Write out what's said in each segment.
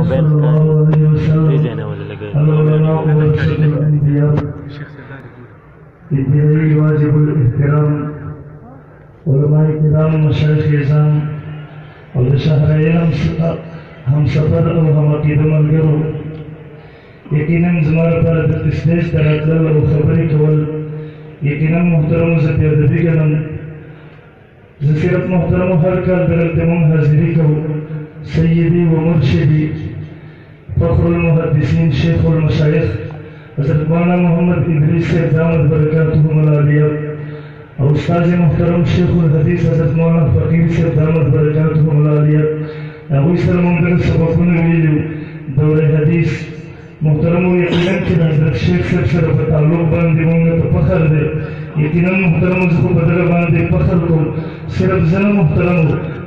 mobile का तेज रहने वाले लगे इंतहाई वाजिबुल एहतराम उलमाए किराम मशाइख इज़ाम और शहरायन हम सफर और हम अकीदम अलगरो यकीनन ज़मार पर इस्तेज तरातल और खबरी कवल यकीनन मुहतरम ज़बियदबी गनम ज़सिरत मुहतरम हर कर दरतमम हाजिरी को सय्यदी व मुर्शिदी फ़ख्रुल मुहद्दिसीन शेखुल मशाइख हज़रत मौलाना मोहम्मद इदरीस से दामद बरकातुहु मलालिया और उस्ताद मुहतरम शेखुल हदीस हज़रत मौलाना फ़कीर से दामद बरकातुहु मलालिया अबू सर मुंदर सबकुन वीलू दौरे हदीस मुहतरम यकीनन कि हज़रत शेख से ताल्लुक़ बांधे होंगे तो फ़ख्र दे यकीनन मुहतरम उसको बदल बांधे फ़ख्र को सिर्फ जन मुहतरम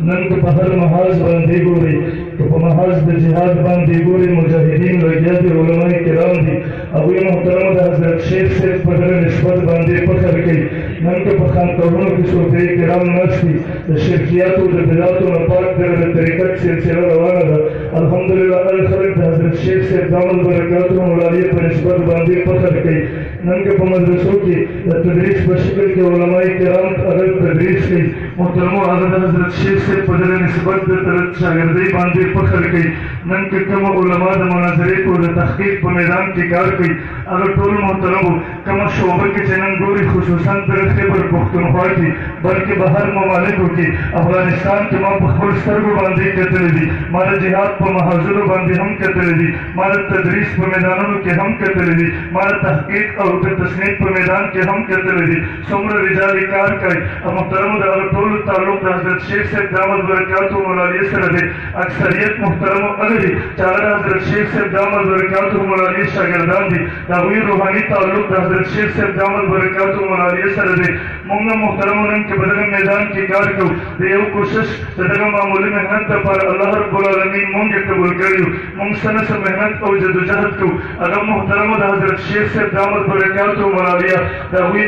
नन के पहर महाज बांधे गोरे तो महाज दे जिहाद बांधे गोरे मुजाहिदीन लगिया दे उलमाए किराम दी अबू मुहतरम हज़रत शेख से बदल निस्बत बांधे फ़ख्र के नन के पखान करोड़ों की सोते किराम नस्ती शिरकियात और बिदात और पाक दर तरीक़त सिलसिला रवाना था अल्हम्दुलिल्लाह अल खरत हज़रत शेख से दामद बरकातुहु मलालिया पर निस्बत बांधे फ़ख्र के नन के मदरसों की तदरीस बशकल के उलमाए किराम अगर तदरीस की मुहतरम हज़रत शेख से बदल निस्बत शागिर्दी बांधे फ़ख्र की नन के कम उलमा द मुनाज़रे को तहक़ीक़ पर मैदान की कार की अगर टोल मुहतरम कम शोबे के चैनल गोरी खुसूसन पर खैबर पख्तूनख्वा की बल्कि बाहर ममालिक की अफगानिस्तान के मां बखबर सरगो बांधे कहते दी मारा जिहाद पर महाजुर बांधे हम कहते दी मारा तदरीस पर मैदानों के हम कहते दी मारा तहक़ीक़ और तस्नीफ पर मैदान के हम कहते दी सुमर रिजाल कार का मुहतरम अगर टोल ताल्लुक़ हज़रत शेख से दामद बरकातुहु मलालिया से रहे अक्सरियत मुहतरम अगली चार हज़रत शेख से दामद बरकातुहु मलालिया शागिर्दान दी दावी रूहानी ताल्लुक़ हज़रत शेख से दामद बरकातुहु मलालिया से रहे मुंगा मुहतरम के बदल मैदान की कार को देव कोशिश सदर मामूली मेहनत पर अल्लाह रब्बुल आलमीन मुंगे कबूल करियो मुंग सन से मेहनत और जदोजहद को अगर मुहतरम हज़रत शेख से दामद बरकातुहु मलालिया दावी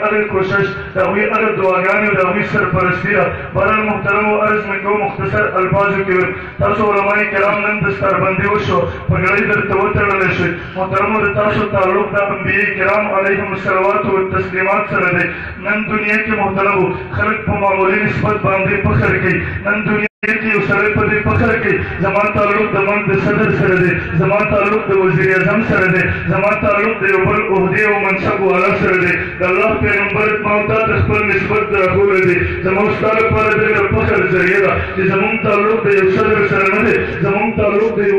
अगर कोशिश दावी अगर दुआगान दावी सरपरस्तिया बरल मुहतरम अर्ज में को मुख्तसर अल्फाज के तासो उलमाए किराम नन दस्तार बंदी वशो पगड़ी दर तवतर लेशे मुहतरम तासो ताल्लुक़ दा अंबिया किराम अलैहिमुस्सलावात व तस्लीमात सर दे नन दुनिया के मुहतरम खलक पर मामूली निस्बत बांधे फ़ख्र की नन दुनिया की उसरे पर फ़ख्र की ज़मान ताल्लुक़ दमन दे सदर सर दे ज़मान ताल्लुक़ दे वज़ीर आज़म सर दे ज़मान ताल्लुक़ दे उबल उहदे व मनसब वाला सर दे अल्लाह पैगंबर मौता तख्बर निस्बत रखो दे ज़मान उस्ताद पर दे फ़ख्र जरिया ज़मान ताल्लुक़ दे सदर सर दे ज़मान ताल्लुक़ दे